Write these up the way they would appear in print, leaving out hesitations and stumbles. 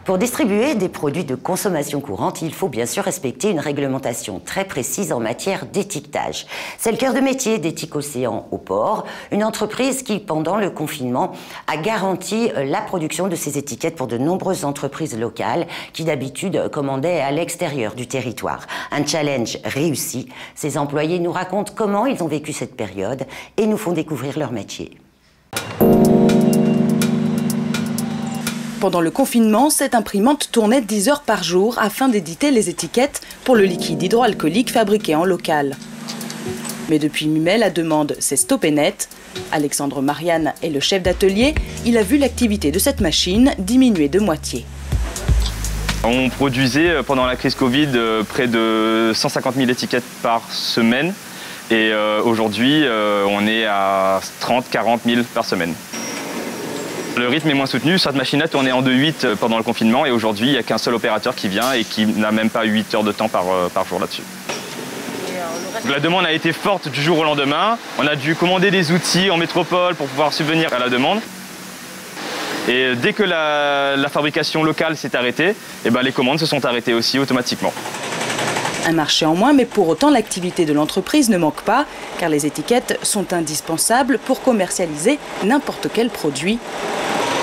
Pour distribuer des produits de consommation courante, il faut bien sûr respecter une réglementation très précise en matière d'étiquetage. C'est le cœur de métier d'Éthique Océan au port, une entreprise qui, pendant le confinement, a garanti la production de ces étiquettes pour de nombreuses entreprises locales qui d'habitude commandaient à l'extérieur du territoire. Un challenge réussi. Ces employés nous racontent comment ils ont vécu cette période et nous font découvrir leur métier. Pendant le confinement, cette imprimante tournait 10 heures par jour afin d'éditer les étiquettes pour le liquide hydroalcoolique fabriqué en local. Mais depuis mi-mai, la demande s'est stoppée net. Alexandre Marianne est le chef d'atelier. Il a vu l'activité de cette machine diminuer de moitié. On produisait pendant la crise Covid près de 150 000 étiquettes par semaine. Et aujourd'hui, on est à 30-40 000 par semaine. Le rythme est moins soutenu. Cette machine a tourné en 2/8 pendant le confinement et aujourd'hui, il n'y a qu'un seul opérateur qui vient et qui n'a même pas 8 heures de temps par jour là-dessus. La demande a été forte du jour au lendemain. On a dû commander des outils en métropole pour pouvoir subvenir à la demande. Et dès que la fabrication locale s'est arrêtée, les commandes se sont arrêtées aussi automatiquement. Un marché en moins, mais pour autant l'activité de l'entreprise ne manque pas, car les étiquettes sont indispensables pour commercialiser n'importe quel produit.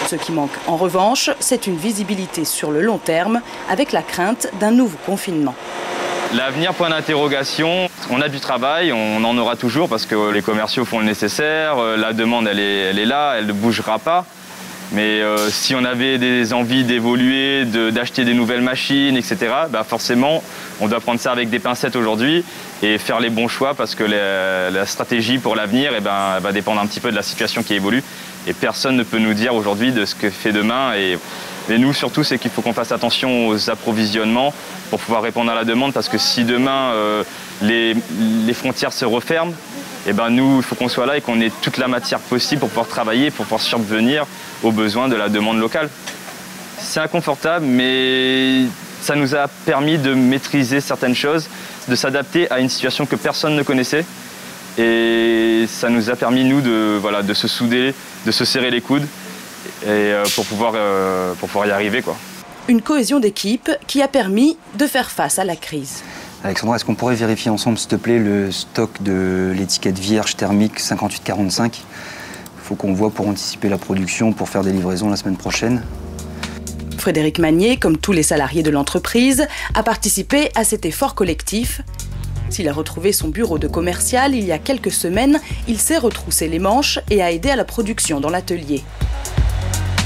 Ce qui manque en revanche, c'est une visibilité sur le long terme, avec la crainte d'un nouveau confinement. L'avenir, point d'interrogation. On a du travail, on en aura toujours parce que les commerciaux font le nécessaire, la demande elle est là, elle ne bougera pas. Mais si on avait des envies d'évoluer, d'acheter des nouvelles machines, etc., forcément, on doit prendre ça avec des pincettes aujourd'hui et faire les bons choix parce que la stratégie pour l'avenir va dépendre un petit peu de la situation qui évolue. Et personne ne peut nous dire aujourd'hui de ce que fait demain. Et nous, surtout, c'est qu'il faut qu'on fasse attention aux approvisionnements pour pouvoir répondre à la demande parce que si demain, les frontières se referment, nous, il faut qu'on soit là et qu'on ait toute la matière possible pour pouvoir travailler, pour pouvoir subvenir aux besoins de la demande locale. C'est inconfortable, mais ça nous a permis de maîtriser certaines choses, de s'adapter à une situation que personne ne connaissait. Et ça nous a permis, nous, de se souder, de se serrer les coudes et pour pouvoir y arriver, quoi. Une cohésion d'équipe qui a permis de faire face à la crise. Alexandra, est-ce qu'on pourrait vérifier ensemble, s'il te plaît, le stock de l'étiquette vierge thermique 5845 ? Il faut qu'on voit pour anticiper la production, pour faire des livraisons la semaine prochaine. Frédéric Magnier, comme tous les salariés de l'entreprise, a participé à cet effort collectif. S'il a retrouvé son bureau de commercial il y a quelques semaines, il s'est retroussé les manches et a aidé à la production dans l'atelier.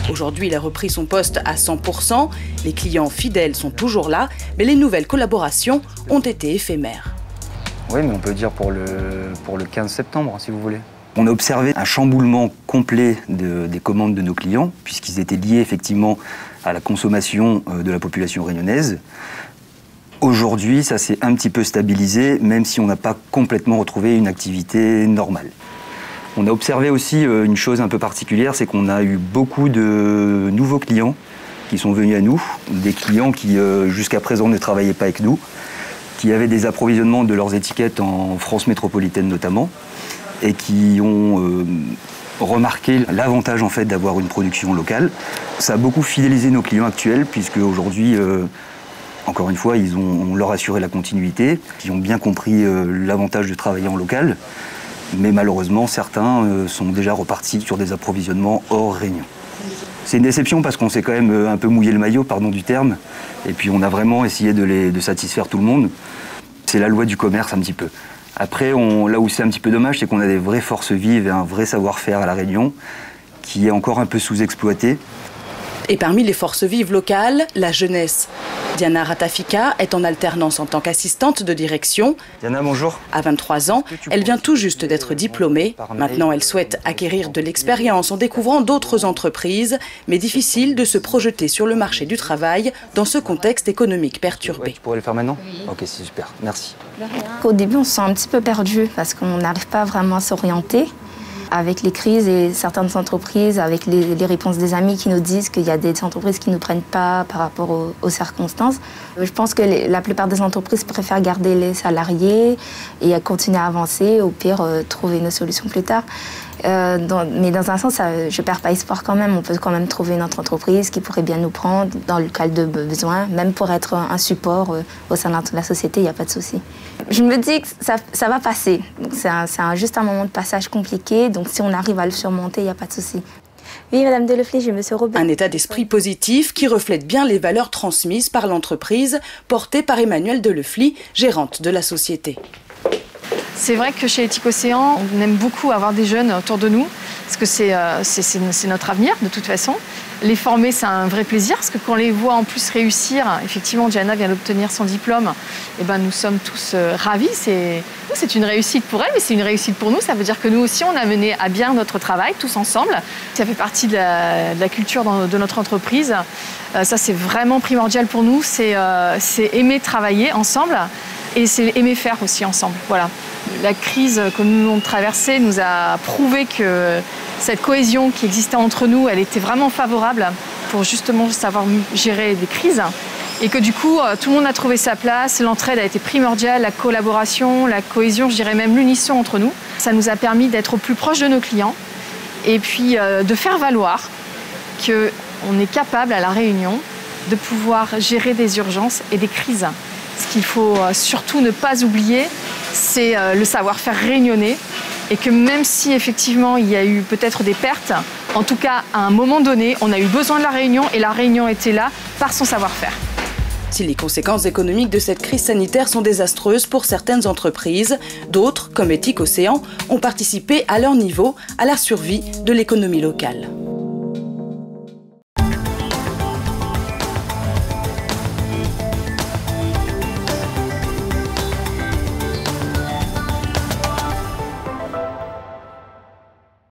Aujourd'hui, il a repris son poste à 100%. Les clients fidèles sont toujours là, mais les nouvelles collaborations ont été éphémères. Oui, mais on peut dire pour le 15 septembre, si vous voulez. On a observé un chamboulement complet des commandes de nos clients, puisqu'ils étaient liés effectivement à la consommation de la population réunionnaise. Aujourd'hui, ça s'est un petit peu stabilisé, même si on n'a pas complètement retrouvé une activité normale. On a observé aussi une chose un peu particulière, c'est qu'on a eu beaucoup de nouveaux clients qui sont venus à nous, des clients qui jusqu'à présent ne travaillaient pas avec nous, qui avaient des approvisionnements de leurs étiquettes en France métropolitaine notamment, et qui ont remarqué l'avantage en fait d'avoir une production locale. Ça a beaucoup fidélisé nos clients actuels, puisque aujourd'hui, encore une fois, on leur assuré la continuité, ils ont bien compris l'avantage de travailler en local. Mais malheureusement, certains sont déjà repartis sur des approvisionnements hors Réunion. C'est une déception parce qu'on s'est quand même un peu mouillé le maillot, pardon du terme, et puis on a vraiment essayé de satisfaire tout le monde. C'est la loi du commerce un petit peu. Après, là où c'est un petit peu dommage, c'est qu'on a des vraies forces vives et un vrai savoir-faire à La Réunion qui est encore un peu sous-exploité. Et parmi les forces vives locales, la jeunesse. Diana Ratafika est en alternance en tant qu'assistante de direction. Diana, bonjour. À 23 ans, elle vient tout juste d'être diplômée. Maintenant, elle souhaite acquérir de l'expérience en découvrant d'autres entreprises, mais difficile de se projeter sur le marché du travail dans ce contexte économique perturbé. Ouais, tu pourrais le faire maintenant ? Ok, c'est super, merci. Au début, on se sent un petit peu perdu parce qu'on n'arrive pas vraiment à s'orienter. Avec les crises et certaines entreprises, avec les réponses des amis qui nous disent qu'il y a des entreprises qui ne nous prennent pas par rapport aux circonstances, je pense que la plupart des entreprises préfèrent garder les salariés et continuer à avancer, au pire trouver une solution plus tard. Mais dans un sens, je ne perds pas espoir quand même. On peut quand même trouver une autre entreprise qui pourrait bien nous prendre dans le cas de besoin, même pour être un support au sein de la société, il n'y a pas de souci. Je me dis que ça va passer. C'est juste un moment de passage compliqué, donc si on arrive à le surmonter, il n'y a pas de souci. Oui, Madame Delefly, je me suis Robert. Un état d'esprit positif qui reflète bien les valeurs transmises par l'entreprise, portée par Emmanuelle Delefly, gérante de la société. C'est vrai que chez Éthique Océan, on aime beaucoup avoir des jeunes autour de nous, parce que c'est notre avenir de toute façon. Les former, c'est un vrai plaisir, parce que quand on les voit en plus réussir, effectivement, Diana vient d'obtenir son diplôme, et ben, nous sommes tous ravis. C'est une réussite pour elle, mais c'est une réussite pour nous. Ça veut dire que nous aussi, on a mené à bien notre travail, tous ensemble. Ça fait partie de la culture de notre entreprise. Ça, c'est vraiment primordial pour nous. C'est aimer travailler ensemble. Et c'est aimer faire aussi ensemble. Voilà. La crise que nous avons traversée nous a prouvé que cette cohésion qui existait entre nous, elle était vraiment favorable pour justement savoir gérer des crises. Et que du coup, tout le monde a trouvé sa place, l'entraide a été primordiale, la collaboration, la cohésion, je dirais même l'unisson entre nous. Ça nous a permis d'être au plus proche de nos clients et puis de faire valoir qu'on est capable à La Réunion de pouvoir gérer des urgences et des crises. Ce qu'il faut surtout ne pas oublier, c'est le savoir-faire réunionnais et que même si effectivement il y a eu peut-être des pertes, en tout cas à un moment donné, on a eu besoin de La Réunion et La Réunion était là par son savoir-faire. Si les conséquences économiques de cette crise sanitaire sont désastreuses pour certaines entreprises, d'autres, comme Éthique Océan, ont participé à leur niveau à la survie de l'économie locale.